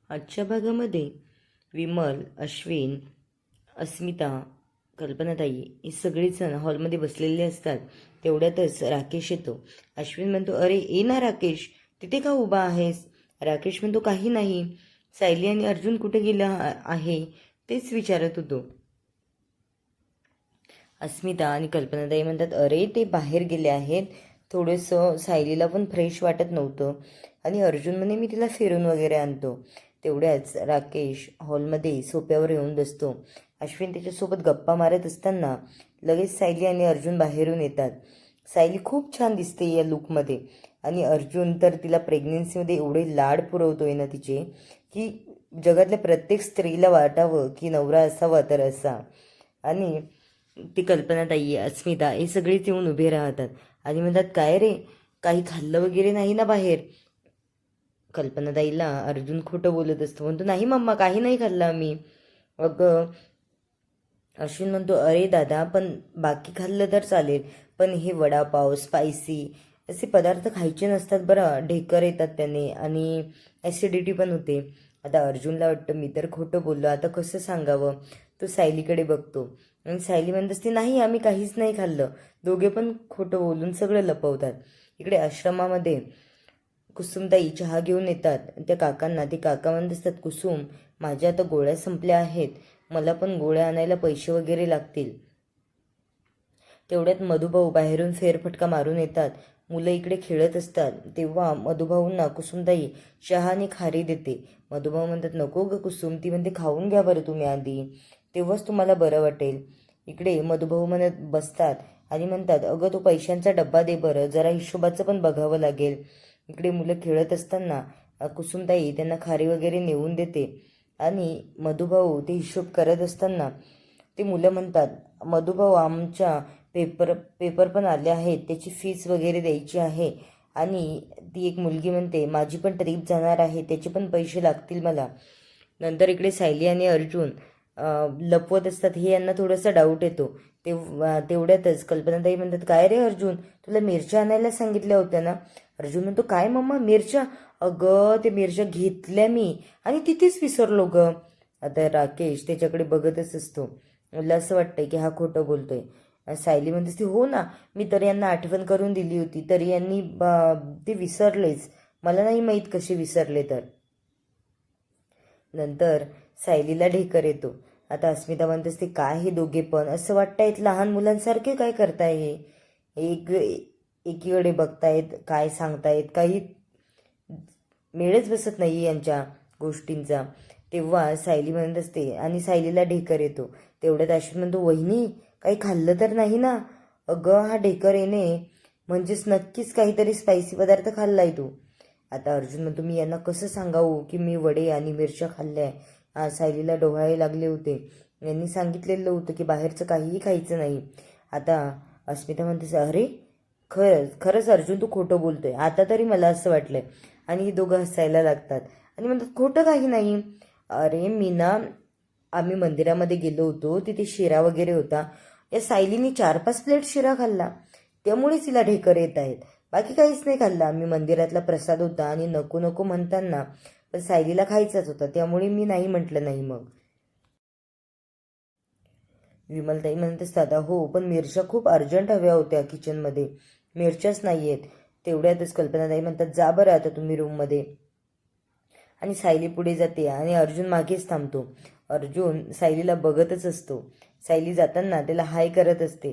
आजच्या भागामध्ये विमल, अश्विन, अस्मिता, कल्पनाताई हे सगळेजण हॉलमध्ये बसलेले असतात. तेवढ्यातच राकेश येतो. अश्विन म्हणतो, अरे ये ना राकेश, तिथे का उभा आहेस? राकेश म्हणतो, काही नाही, सायली आणि अर्जुन कुठे गेला आहे तेच विचारत होतो. अस्मिता आणि कल्पनाताई म्हणतात, अरे ते बाहेर गेले आहेत, थोडंसं सायलीला पण फ्रेश वाटत नव्हतं आणि अर्जुन म्हणे मी तिला फिरून वगैरे आणतो. तेवढ्याच राकेश हॉलमध्ये सोफ्यावर येऊन बसतो. अश्विन त्याच्यासोबत गप्पा मारत असताना लगेच सायली आणि अर्जुन बाहेरून येतात. सायली खूप छान दिसते या लुकमध्ये आणि अर्जुन तर तिला प्रेग्नेन्सीमध्ये एवढे लाड पुरवतोय ना तिचे, की जगातल्या प्रत्येक स्त्रीला वाटावं की नवरा असावा तर असा. आणि ती कल्पनाताई, अस्मिता हे सगळेच येऊन उभे राहतात आणि म्हणतात, काय रे, काही खाल्लं वगैरे नाही ना बाहेर? कल्पनाताईला अर्जुन खोटं बोलत असतो. म्हणतो, नाही मम्मा, काही नाही खाल्लं आम्ही. अगं अश्विन म्हणतो, अरे दादा, पण बाकी खाल्लं तर चालेल, पण हे वडापाव, स्पायसी असे पदार्थ खायचे नसतात बरं, ढेकर येतात त्याने आणि ॲसिडिटी पण होते. आता अर्जुनला वाटतं मी तर खोटं बोललो, आता कसं सांगावं? तो सायलीकडे बघतो आणि सायली म्हणत असते, नाही आम्ही काहीच नाही खाल्लं. दोघे पण खोटं बोलून सगळं लपवतात. इकडे आश्रमामध्ये कुसुमताई चहा घेऊन येतात. त्या काकांना ते काका म्हणत असतात, कुसुम, माझ्या आता गोळ्या संपल्या आहेत, मला पण गोळ्या आणायला पैसे वगैरे लागतील. तेवढ्यात मधुभाऊ बाहेरून फेरफटका मारून येतात. मुलं इकडे खेळत असतात. तेव्हा मधुभाऊंना कुसुमताई चहाने खारी देते. मधुभाऊ म्हणतात, नको ग कुसुम, ती म्हणते खाऊन घ्या बरं तुम्ही आधी, तेव्हाच तुम्हाला बरं वाटेल. इकडे मधुभाऊ म्हणत बसतात आणि म्हणतात, अगं तो पैशांचा डब्बा दे बरं, जरा हिशोबाचं पण बघावं लागेल. इकडे मुलं खेळत असताना कुसुमताई त्यांना खारी वगैरे नेऊन देते आणि मधुभाऊ ते हिशोब करत असताना ते मुलं म्हणतात, मधुभाऊ, आमच्या पेपर पण आले आहेत, त्याची फीस वगैरे द्यायची आहे. आणि ती एक मुलगी म्हणते, माझी पण ट्रीप जाणार आहे, त्याचे पण पैसे लागतील मला. नंतर इकडे सायली आणि अर्जुन लपवत असतात. हे यांना थोडासा डाऊट येतो. तेवढ्यातच कल्पनाताई म्हणतात, काय रे अर्जुन, तुला मिरच्या आणायला सांगितल्या होत्या ना? अर्जुन म्हणतो, काय मम्मा, मिरच्या? अगं ते मिरच्या घेतल्या मी आणि तिथेच विसरलो ग. आता राकेश त्याच्याकडे बघतच असतो. मला असं वाटतंय की हा खोटं बोलतोय. सायली म्हणते, हो ना, मी तर यांना आठवण करून दिली होती, तरी यांनी ते विसरलेच, मला नाही माहीत कसे विसरले तर. नंतर सायलीला ढेकर येतो. आता अस्मिता म्हणत असते, काय हे दोघे पण असं वाटतायत लहान मुलांसारखे काय करताय हे? एक एकीकडे बघतायत, काय सांगतायत, काही मेळच बसत नाही यांच्या गोष्टींचा. तेव्हा सायली म्हणत असते आणि सायलीला ढेकर येतो. तेवढ्यात अश्विन म्हणतो, वहिनी, काही खाल्लं तर नाही ना? अगं हा ढेकर येणे म्हणजेच नक्कीच काहीतरी स्पायसी पदार्थ खाल्लाय तू. आता अर्जुन म्हणतो, मी यांना कसं सांगावं की मी वडे आणि मिरच्या खाल्ल्या? सायलीला डोहाळे लागले होते, यांनी सांगितलेलं होतं की बाहेरचं काहीही खायचं नाही. आता अस्मिता म्हणते, अरे खरंच अर्जुन, तू खोटं बोलतोय, आता तरी मला असं वाटलंय. आणि ही दोघं हसायला लागतात आणि म्हणतात, खोटं काही नाही. अरे मी ना, आम्ही मंदिरामध्ये गेलो होतो, तिथे शिरा वगैरे होता, या सायलीने 4-5 प्लेट शिरा खाल्ला, त्यामुळे तिला ढेकर येत आहेत. बाकी काहीच नाही खाल्लं. आम्ही मंदिरातला प्रसाद होता आणि नको नको म्हणताना पण सायलीला खायचाच होता, त्यामुळे मी नाही म्हटलं नाही. मग विमलताई म्हणत असतात, हो पण मिरच्या खूप अर्जंट हव्या होत्या किचनमध्ये, मिरच्याच नाही आहेत. तेवढ्यातच कल्पनाताई म्हणतात, जा बरं आता तुम्ही रूममध्ये. आणि सायली पुढे जाते आणि अर्जुन मागेच थांबतो. अर्जुन सायलीला बघतच असतो. सायली जाताना त्याला हाय करत असते.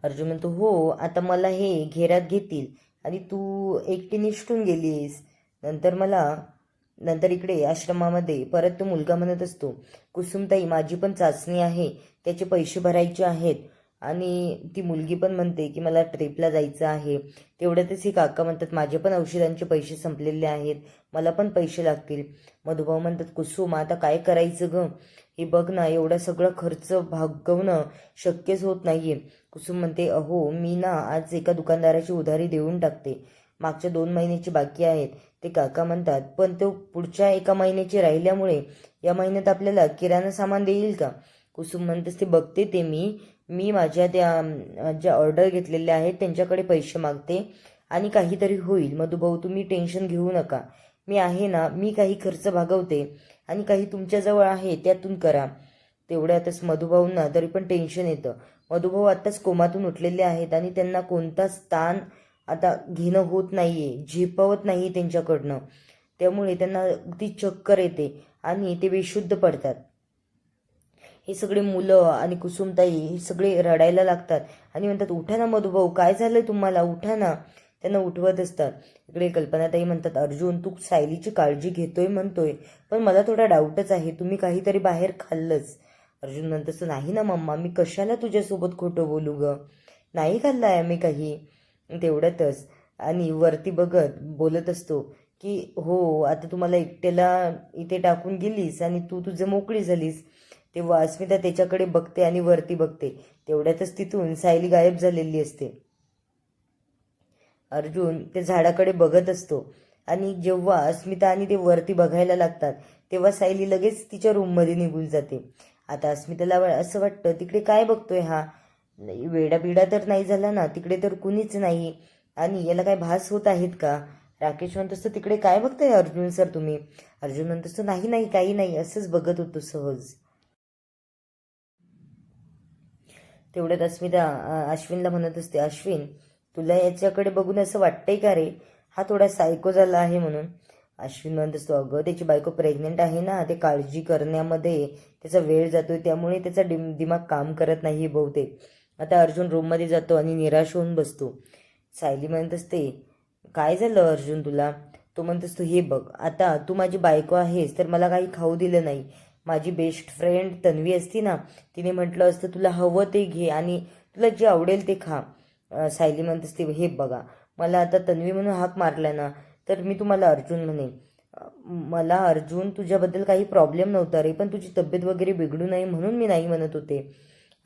अर्जुन म्हणतो, हो आता मला हे घेरात घेतील आणि तू एकटी निष्ठून गेलीस. नंतर इकडे आश्रमामध्ये परत तो मुलगा म्हणत असतो, कुसुमताई, माझी पण चाचणी आहे, त्याचे पैसे भरायचे आहेत. आणि ती मुलगी पण म्हणते की मला ट्रिपला जायचं आहे. तेवढ्यातच ही काका म्हणतात, माझे पण औषधांचे पैसे संपलेले आहेत, मला पण पैसे लागतील. मधुभाऊ म्हणतात, कुसुम, आता काय करायचं ग? हे बघ ना, एवढा सगळं खर्च भागवणं शक्यच होत नाहीये. कुसुम म्हणते, अहो मी ना आज एका दुकानदाराची उधारी देऊन टाकते, मागच्या 2 महिन्याची बाकी आहेत. ते काका म्हणतात, पण तो पुढच्या 1 महिन्याची राहिल्यामुळे या महिन्यात आपल्याला किराणा सामान देईल का? कुसुम म्हणतेस, ते बघते ते मी माझ्या त्या ज्या ऑर्डर घेतलेल्या आहेत त्यांच्याकडे पैसे मागते आणि काहीतरी होईल. मधुभाऊ, तुम्ही टेन्शन घेऊ नका, मी आहे ना, मी काही खर्च भागवते आणि काही तुमच्याजवळ आहे त्यातून करा. तेवढ्यातच मधुभाऊंना तरी पण टेन्शन येतं. मधुभाऊ आत्ताच कोमातून उठलेले आहेत आणि त्यांना कोणताच ताण आता घेणं होत नाहीये, झेपवत नाही त्यांच्याकडनं. त्यामुळे त्यांना अगदी चक्कर येते आणि ते बेशुद्ध पडतात. हे सगळे मुलं आणि कुसुमताई हे सगळे रडायला लागतात आणि म्हणतात, उठा ना मधुभाऊ, काय झालंय तुम्हाला, उठा ना. त्यांना उठवत असतात. इकडे कल्पनाताई म्हणतात, अर्जुन तू सायलीची काळजी घेतोय म्हणतोय, पण मला थोडा डाऊटच आहे, तुम्ही काहीतरी बाहेर खाल्लंच. अर्जुन म्हणत नाही ना मम्मा, मी कशाला तुझ्यासोबत खोटं बोलू ग, नाही खाल्लाय आम्ही काही. तेवढ्यातच आणि वरती बघत बोलत असतो की हो, आता तुम्हाला एकट्याला इथे टाकून गेलीस आणि तू तुझं मोकळी झालीस. तेव्हा अस्मिता त्याच्याकडे बघते आणि वरती बघते. तेवढ्यातच तिथून सायली गायब झालेली असते. अर्जुन त्या झाडाकडे बघत असतो आणि जेव्हा अस्मिता आणि ते वरती बघायला लागतात तेव्हा सायली लगेच तिच्या रूममध्ये निघून जाते. आता अस्मिताला असं वाटतं, तिकडे काय बघतोय हा, वेडाबिडा तर नाही झाला ना, तिकडे तर कुणीच नाही आणि याला काय भास होत आहेत का. राकेश म्हणत असतो, तिकडे काय बघताय अर्जुन सर तुम्ही. अर्जुन म्हणत असतो, नाही नाही काही नाही, असंच बघत होतो सहज. तेवढ्यात अस्मिता अश्विनला म्हणत असते, अश्विन तुला याच्याकडे बघून असं वाटतंय का रे, हा थोडा सायको झाला आहे म्हणून. अश्विन म्हणत असतो, अगं त्याची बायको प्रेग्नेंट आहे ना, ते काळजी करण्यामध्ये त्याचा वेळ जातोय, त्यामुळे त्याचा दिमाग काम करत नाही बहुतेक. आता अर्जुन रूममध्ये जातो आणि निराश होऊन बसतो. सायली म्हणत असते, काय झालं अर्जुन तुला. तो म्हणत असतो, हे बघ आता तू माझी बायको आहेस तर मला काही खाऊ दिलं नाही. माझी बेस्ट फ्रेंड तन्वी असती ना, तिने म्हटलं असतं तुला हवं ते घे आणि तुला जे आवडेल ते खा. सायली म्हणत असते, हे बघा मला आता तन्वी म्हणून हाक मारला ना तर मी तुम्हाला अर्जुन म्हणेन. मला अर्जुन तुझ्याबद्दल काही प्रॉब्लेम नव्हता रे, पण तुझी तब्येत वगैरे बिघडू नये म्हणून मी नाही म्हणत होते.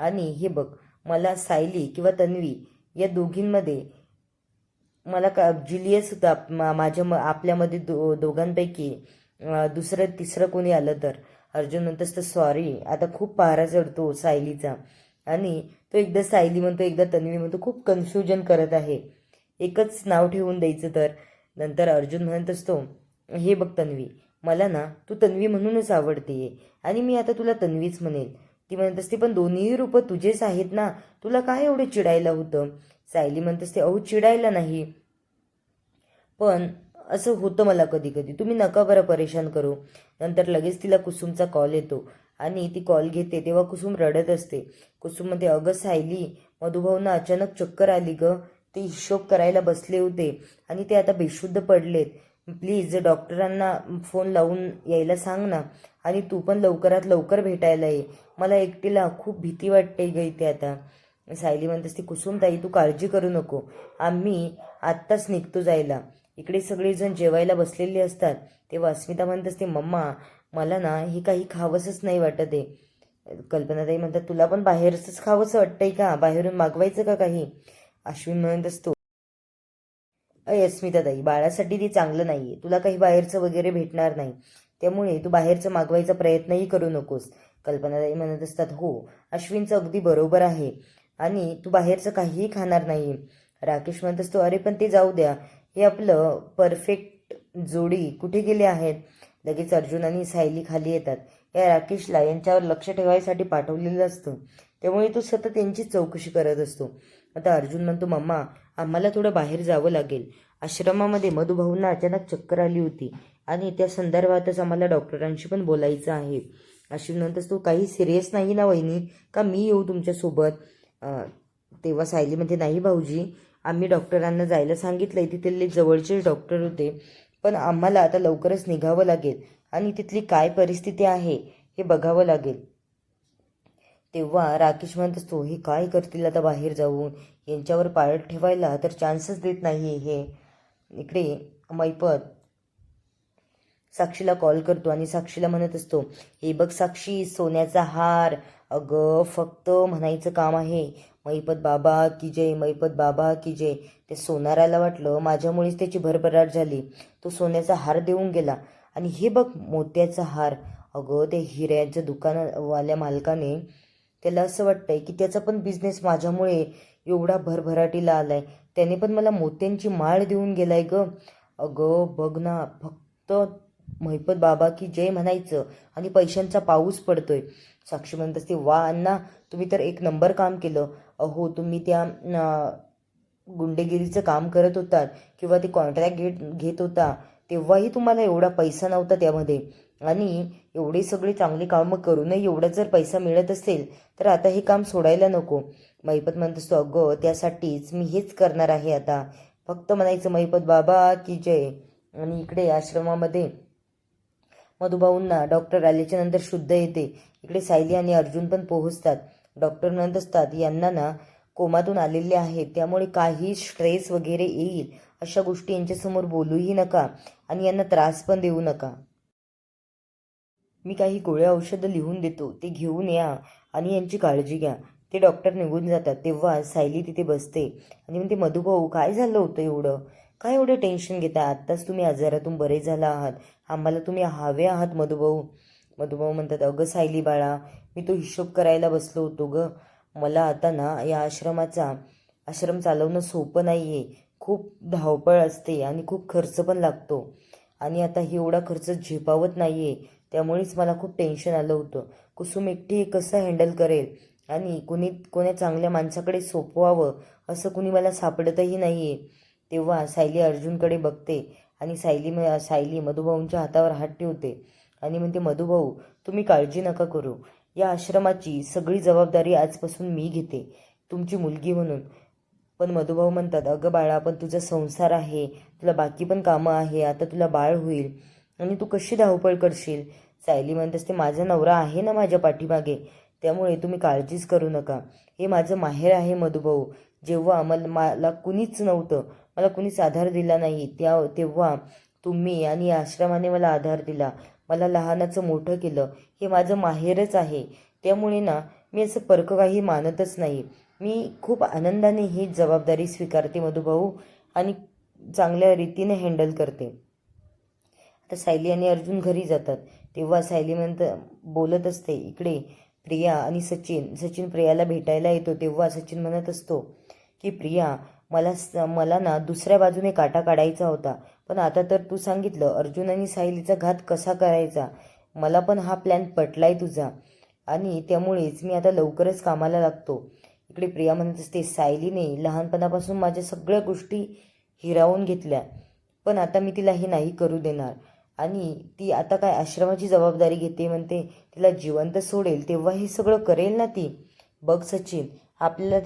आणि हे बघ, मला सायली किंवा तन्वी या दोघींमध्ये मला का जिलियस होता माझ्या आपल्यामध्ये दोघांपैकी दुसरं तिसरं कोणी आलं तर. अर्जुन म्हणतोस तर सॉरी, आता खूप पहारा चढतो सायलीचा आणि तो एकदा सायली म्हणतो एकदा तन्वी म्हणतो, खूप कन्फ्युजन करत आहे, एकच नाव ठेवून द्यायचं तर. नंतर अर्जुन म्हणत असतो, हे बघ तन्वी, मला ना तू तन्वी म्हणूनच आवडते आणि मी आता तुला तन्वीच म्हणेल. ती म्हणत असते, पण दोन्ही रूपं तुझेच आहेत ना, तुला काय एवढे चिडायला होतं. सायली म्हणत असते, अहो चिडायला नाही, पण असं होतं मला कधी कधी, तुम्ही नका बरं परेशान करू. नंतर लगेच तिला कुसुमचा कॉल येतो आणि ती कॉल घेते तेव्हा कुसुम रडत असते. कुसुम म्हणते, अगं सायली, मधुभाऊंना अचानक चक्कर आली ग, ते हिशोब करायला बसले होते आणि ते आता बेशुद्ध पडलेत. प्लीज डॉक्टरांना फोन लावून यायला सांग ना, आणि तू पण लवकरात लवकर भेटायला ये, मला एकटीला खूप भीती वाटते ग इथे आता. सायली म्हणत असते, कुसुमताई तू काळजी करू नको, आम्ही आत्ताच निघतो जायला. इकडे सगळेजण जेवायला बसलेले असतात तेव्हा अस्मिता म्हणत असते, मम्मा मला ना हे काही खावंसच नाही वाटत आहे. कल्पनाताई म्हणतात, तुला पण बाहेरच खावंसं वाटतंय का, बाहेरून मागवायचं का काही. अश्विन म्हणत असतो, अस्मिताताई बाळासाठी ते चांगलं नाहीये, तुला काही बाहेरचं वगैरे भेटणार नाही, त्यामुळे तू बाहेरचं मागवायचा प्रयत्नही करू नकोस. कल्पनाताई म्हणत असतात, हो अश्विनचं अगदी बरोबर आहे आणि तू बाहेरचं काहीही खाणार नाही. राकेश म्हणत असतो, अरे पण ते जाऊ द्या, हे आपलं परफेक्ट जोडी कुठे गेले आहेत. लगेच अर्जुन आणि सायली खाली येतात. या राकेशला यांच्यावर लक्ष ठेवायसाठी पाठवलेलं असतं, त्यामुळे तो सतत यांची चौकशी करत असतो. आता अर्जुन म्हणतो, मम्मा आम्हाला थोडं बाहेर जावं लागेल, आश्रमामध्ये मधुभाऊंना अचानक चक्कर आली होती आणि त्या संदर्भातच आम्हाला डॉक्टरांशी पण बोलायचं आहे. अश्विन म्हणतोस, तू काही सिरियस नाही ना वहिनी, का मी येऊ तुमच्यासोबत. तेव्हा सायली म्हणते, नाही भाऊजी, आम्ही डॉक्टरांना जायला सांगितलंय, तिथले जवळचे डॉक्टर होते, पण आम्हाला आता लवकरच निघावं लागेल आणि तिथली काय परिस्थिती आहे हे बघावं लागेल. तेव्हा राकेश म्हणत असतो, हे काय करतील आता बाहेर जाऊन, यांच्यावर पाळत ठेवायला तर चान्सच देत नाही हे. इकडे मैपत साक्षीला कॉल करतो आणि साक्षीला म्हणत असतो, हे बघ साक्षी, सोन्याचा हार, अगं फक्त म्हणायचं काम आहे, मैपत बाबा की जय, मैपत बाबा की जय. ते सोनाराला वाटलं माझ्यामुळेच त्याची भरभराट झाली, तो सोन्याचा हार देऊन गेला आणि हे बघ मोत्याचा हार. अगं ते हिऱ्याच्या दुकानवाल्या मालकाने, त्याला असं वाटतंय की त्याचा पण बिझनेस माझ्यामुळे एवढा भरभराटीला आलाय, त्याने पण मला मोत्यांची माळ देऊन गेलाय ग. अगं बघ ना, तर महिपत बाबा की जय म्हणायचं आणि पैशांचा पाऊस पडतोय. साक्षी म्हणत असते, वा अण्णा, तुम्ही तर एक नंबर काम केलं. अहो, तुम्ही त्या गुंडेगिरीचं काम करत होतात किंवा ते कॉन्ट्रॅक्ट घेत होता तेव्हाही तुम्हाला एवढा पैसा नव्हता त्यामध्ये, आणि एवढे सगळे चांगली कामं करूनही एवढा जर पैसा मिळत असेल तर आता हे काम सोडायला नको. महिपत म्हणत असतो, अगं त्यासाठीच मी हेच करणार आहे आता. फक्त म्हणायचं महिपत बाबा की जय. आणि इकडे आश्रमामध्ये मधुभाऊंना डॉक्टर आल्याच्या नंतर शुद्ध येते. इकडे सायली आणि अर्जुन पण पोहोचतात. डॉक्टर म्हणत असतात, यांना ना कोमातून आलेले आहेत, त्यामुळे काही स्ट्रेस वगैरे येईल अशा गोष्टी यांच्यासमोर बोलूही नका आणि यांना त्रास पण देऊ नका. मी काही गोळ्या औषधं लिहून देतो, ते घेऊन या आणि यांची काळजी घ्या. ते डॉक्टर निघून जातात तेव्हा सायली तिथे बसते आणि म्हणते, मधुभाऊ काय झालं होतं एवढं? काय एवढं टेन्शन घेता? आत्ताच तुम्ही आजारातून बरे झाला आहात, आम्हाला तुम्ही हवे आहात मधुभाऊ. मधुभाऊ म्हणतात, अगं सायली बाळा, मी तो हिशोब करायला बसलो होतो ग. मला आता ना या आश्रम चालवणं सोपं नाही आहे. खूप धावपळ असते आणि खूप खर्च पण लागतो, आणि आता हे एवढा खर्च झेपावत नाही आहे. त्यामुळेच मला खूप टेन्शन आलं होतं. कुसुम एकटी हे कसं हँडल करेल, आणि कोण्या चांगल्या माणसाकडे सोपवावं असं कुणी मला सापडतही नाही आहे. तेव्हा सायली अर्जुनकडे बघते आणि सायली मधुभाऊंच्या हातावर हात ठेवते आणि म्हणते, मधुभाऊ तुम्ही काळजी नका करू. या आश्रमाची सगळी जबाबदारी आजपासून मी घेते, तुमची मुलगी म्हणून. पण मधुभाऊ म्हणतात, अगं बाळा, पण तुझा संसार आहे, तुला बाकी पण कामं आहे, आता तुला बाळ होईल आणि तू कशी धावपळ करशील? सायली म्हणत असते, माझा नवरा आहे ना माझ्या पाठीमागे, त्यामुळे तुम्ही काळजीच करू नका. हे माझं माहेर आहे मधुभाऊ. जेव्हा मला कुणीच नव्हतं, मला कुणीच आधार दिला नाही, तेव्हा तुम्ही आणि आश्रमाने मला आधार दिला, मला लहानाचं मोठं केलं. हे माझं माहेरच आहे. त्यामुळे ना मी असं परक काही मानतच नाही. मी खूप आनंदाने ही जबाबदारी स्वीकारते मधुभाऊ, आणि चांगल्या रीतीने हँडल करते. आता सायली आणि अर्जुन घरी जातात तेव्हा सायली बोलत असते. इकडे प्रिया आणि सचिन प्रियाला भेटायला येतो. तेव्हा सचिन म्हणत असतो की, प्रिया, मला ना दुसऱ्या बाजूने काटा काढायचा होता, पण आता तर तू सांगितलं अर्जुन आणि सायलीचा घात कसा करायचा. मला पण हा प्लॅन पटलाय तुझा, आणि त्यामुळेच मी आता लवकरच कामाला लागतो. इकडे प्रिया म्हणत असते, सायलीने लहानपणापासून माझ्या सगळ्या गोष्टी हिरावून घेतल्या, पण आता मी तिला हे नाही करू देणार. आणि ती आता काय आश्रमाची जबाबदारी घेते म्हणते, तिला जिवंत सोडेल तेव्हा हे सगळं करेल ना ती. बघ सचिन, आपल्याला